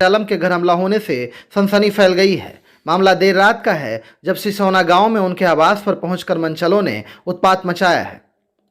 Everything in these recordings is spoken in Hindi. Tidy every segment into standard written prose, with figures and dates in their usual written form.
आलम के घर हमला होने से सनसनी फैल गई है। मामला देर रात का है जब सिसौना गांव में उनके आवास पर पहुंचकर मनचलों ने उत्पात मचाया है।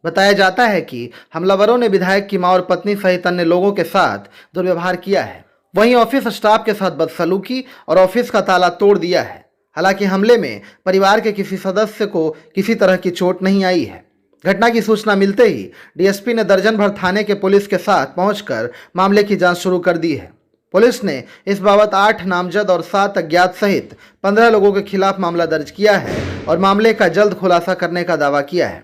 बताया जाता है कि हमलावरों ने विधायक की मां और पत्नी सहित अन्य लोगों के साथ दुर्व्यवहार किया है। वहीं ऑफिस स्टाफ के साथ बदसलूकी और ऑफिस का ताला तोड़ दिया है। हालांकि हमले में परिवार के किसी सदस्य को किसी तरह की चोट नहीं आई है। घटना की सूचना मिलते ही डीएसपी ने दर्जन भर थाने के पुलिस के साथ पहुंचकर मामले की जांच शुरू कर दी है। पुलिस ने इस बाबत 8 नामजद और 7 अज्ञात सहित 15 लोगों के खिलाफ मामला दर्ज किया है और मामले का जल्द खुलासा करने का दावा किया है।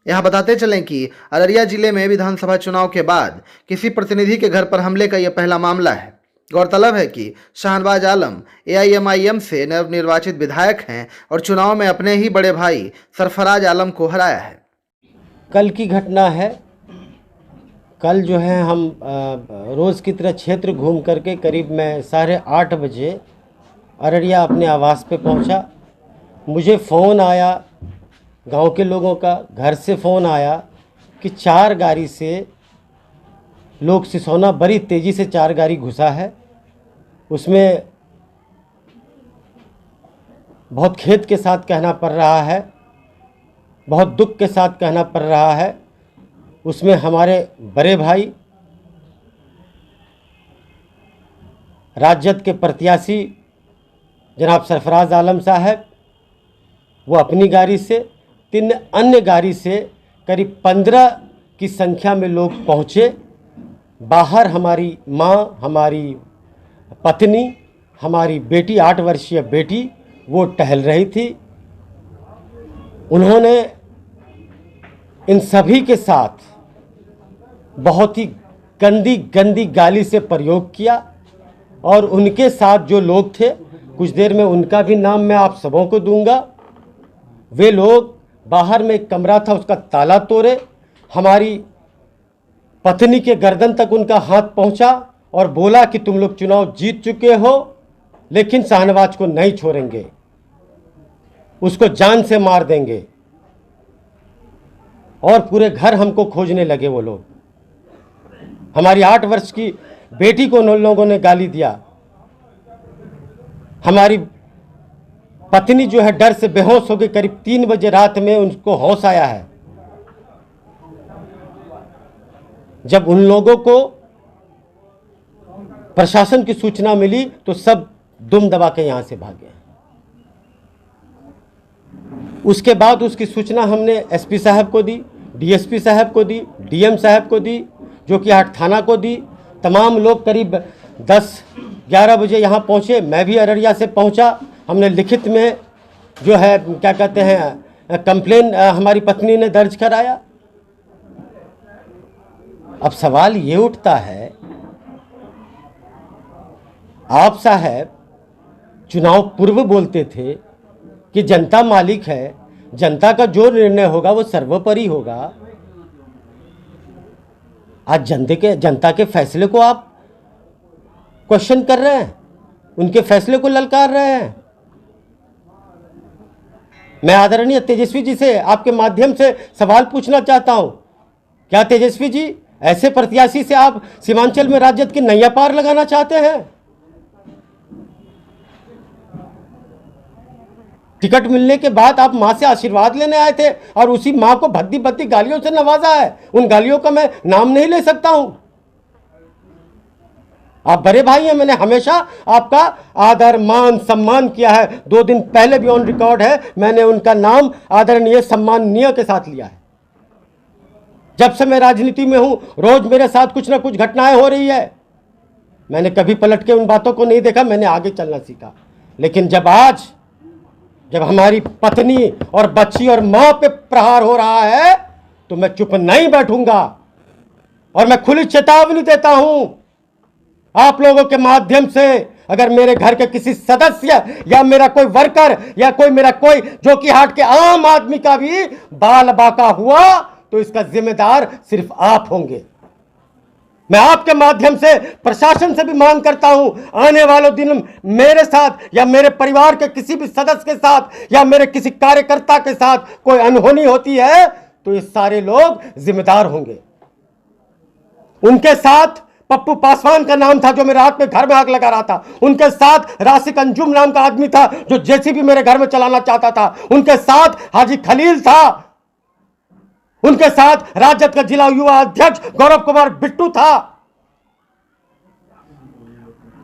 यहां बताते चलें कि अररिया जिले में विधानसभा चुनाव के बाद किसी प्रतिनिधि के घर पर हमले का यह पहला मामला है। गौरतलब है कि शाहनवाज आलम AIMIM से नवनिर्वाचित विधायक हैं और चुनाव में अपने ही बड़े भाई सरफराज आलम को हराया है। कल की घटना है। कल जो है हम रोज़ की तरह क्षेत्र घूम करके करीब मैं 8:30 बजे अररिया अपने आवास पे पहुंचा। मुझे फ़ोन आया गांव के लोगों का, घर से फ़ोन आया कि 4 गाड़ी से लोग सिसौना बड़ी तेज़ी से 4 गाड़ी घुसा है। उसमें बहुत खेद के साथ कहना पड़ रहा है, बहुत दुख के साथ कहना पड़ रहा है, उसमें हमारे बड़े भाई राजद के प्रत्याशी जनाब सरफराज आलम साहब, वो अपनी गाड़ी से, 3 अन्य गाड़ी से करीब 15 की संख्या में लोग पहुँचे। बाहर हमारी माँ, हमारी पत्नी, हमारी बेटी, 8 वर्षीय बेटी, वो टहल रही थी। उन्होंने इन सभी के साथ बहुत ही गंदी गाली से प्रयोग किया और उनके साथ जो लोग थे, कुछ देर में उनका भी नाम मैं आप सबों को दूंगा। वे लोग बाहर में एक कमरा था, उसका ताला तोड़े, हमारी पत्नी के गर्दन तक उनका हाथ पहुंचा और बोला कि तुम लोग चुनाव जीत चुके हो लेकिन शाहनवाज को नहीं छोड़ेंगे, उसको जान से मार देंगे। और पूरे घर हमको खोजने लगे वो लोग। हमारी 8 वर्ष की बेटी को उन लोगों ने गाली दिया। हमारी पत्नी जो है डर से बेहोश हो गई। करीब 3 बजे रात में उनको होश आया है। जब उन लोगों को प्रशासन की सूचना मिली तो सब दुम दबा के यहां से भागे। उसके बाद उसकी सूचना हमने SP साहब को दी, DSP साहब को दी, DM साहब को दी, जो कि 8 थाना को दी। तमाम लोग करीब 10-11 बजे यहाँ पहुँचे। मैं भी अररिया से पहुँचा। हमने लिखित में जो है क्या कहते हैं कंप्लेन हमारी पत्नी ने दर्ज कराया। अब सवाल ये उठता है, आप साहब चुनाव पूर्व बोलते थे कि जनता मालिक है, जनता का जो निर्णय होगा वो सर्वोपरि होगा। आज जनता के फैसले को आप क्वेश्चन कर रहे हैं, उनके फैसले को ललकार रहे हैं। मैं आदरणीय तेजस्वी जी से आपके माध्यम से सवाल पूछना चाहता हूं, क्या तेजस्वी जी ऐसे प्रत्याशी से आप सीमांचल में राजद की नैया पार लगाना चाहते हैं? टिकट मिलने के बाद आप मां से आशीर्वाद लेने आए थे और उसी मां को भद्दी भद्दी गालियों से नवाजा है। उन गालियों का मैं नाम नहीं ले सकता हूं। आप बड़े भाई हैं, मैंने हमेशा आपका आदर मान सम्मान किया है। 2 दिन पहले भी ऑन रिकॉर्ड है, मैंने उनका नाम आदरणीय सम्माननीय के साथ लिया है। जब से मैं राजनीति में हूं रोज मेरे साथ कुछ ना कुछ घटनाएं हो रही है। मैंने कभी पलट के उन बातों को नहीं देखा, मैंने आगे चलना सीखा। लेकिन जब हमारी पत्नी और बच्ची और मां पे प्रहार हो रहा है तो मैं चुप नहीं बैठूंगा। और मैं खुली चेतावनी देता हूं आप लोगों के माध्यम से, अगर मेरे घर के किसी सदस्य या मेरा कोई वर्कर या मेरा कोई जो कि हाट के आम आदमी का भी बाल बाका हुआ तो इसका जिम्मेदार सिर्फ आप होंगे। मैं आपके माध्यम से प्रशासन से भी मांग करता हूं, आने वाले दिन मेरे साथ या मेरे परिवार के किसी भी सदस्य के साथ या मेरे किसी कार्यकर्ता के साथ कोई अनहोनी होती है तो ये सारे लोग जिम्मेदार होंगे। उनके साथ पप्पू पासवान का नाम था जो मेरे हाथ में घर में आग लगा रहा था। उनके साथ राशिक अंजुम नाम का आदमी था जो जेसीबी मेरे घर में चलाना चाहता था। उनके साथ हाजी खलील था। उनके साथ राजद का जिला युवा अध्यक्ष गौरव कुमार बिट्टू था।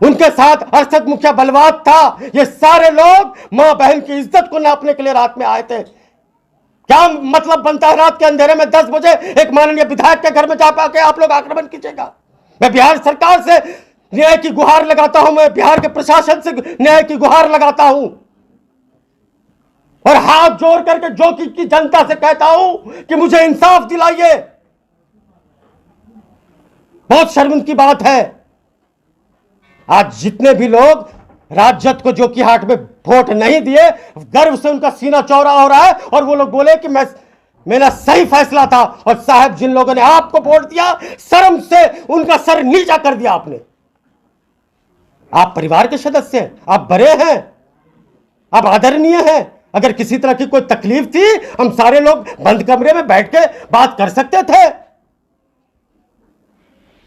उनके साथ अरशद मुखिया बलवात था। ये सारे लोग मां बहन की इज्जत को नापने के लिए रात में आए थे। क्या मतलब बनता है रात के अंधेरे में 10 बजे एक माननीय विधायक के घर में जा पाके आप लोग आक्रमण कीजिएगा? मैं बिहार सरकार से न्याय की गुहार लगाता हूं, मैं बिहार के प्रशासन से न्याय की गुहार लगाता हूं और हाथ जोड़ करके जो की जनता से कहता हूं कि मुझे इंसाफ दिलाइए। बहुत शर्मिंदगी की बात है आज जितने भी लोग राजद को जो कि हाट में वोट नहीं दिए, गर्व से उनका सीना चौड़ा हो रहा है और वो लोग बोले कि मेरा सही फैसला था। और साहब, जिन लोगों ने आपको वोट दिया, शर्म से उनका सर नीचा कर दिया आपने। आप परिवार के सदस्य हैं, आप बड़े हैं, आप आदरणीय हैं। अगर किसी तरह की कोई तकलीफ थी, हम सारे लोग बंद कमरे में बैठ के बात कर सकते थे।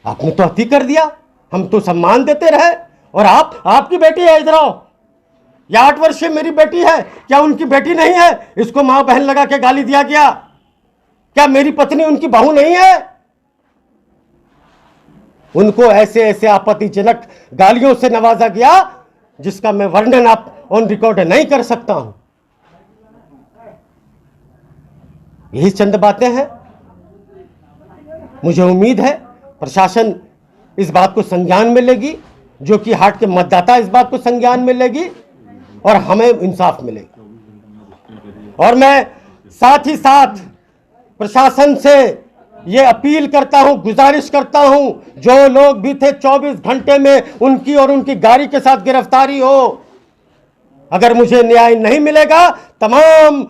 आपने तो अति कर दिया। हम तो सम्मान देते रहे। और आपकी बेटी है, इधर आओ। यह 8 वर्षीय मेरी बेटी है, क्या उनकी बेटी नहीं है? इसको मां बहन लगा के गाली दिया गया। क्या मेरी पत्नी उनकी बहू नहीं है? उनको ऐसे ऐसे आपत्तिजनक गालियों से नवाजा गया जिसका मैं वर्णन आप ऑन रिकॉर्ड नहीं कर सकता हूं। यही चंद बातें हैं। मुझे उम्मीद है प्रशासन इस बात को संज्ञान में लेगी, जो कि हाट के मतदाता इस बात को संज्ञान में लेगी और हमें इंसाफ मिलेगा। और मैं साथ ही साथ प्रशासन से ये अपील करता हूं, गुजारिश करता हूं, जो लोग भी थे 24 घंटे में उनकी और उनकी गाड़ी के साथ गिरफ्तारी हो। अगर मुझे न्याय नहीं मिलेगा, तमाम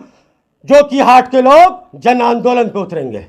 जो कि हाट के लोग जन आंदोलन पे उतरेंगे।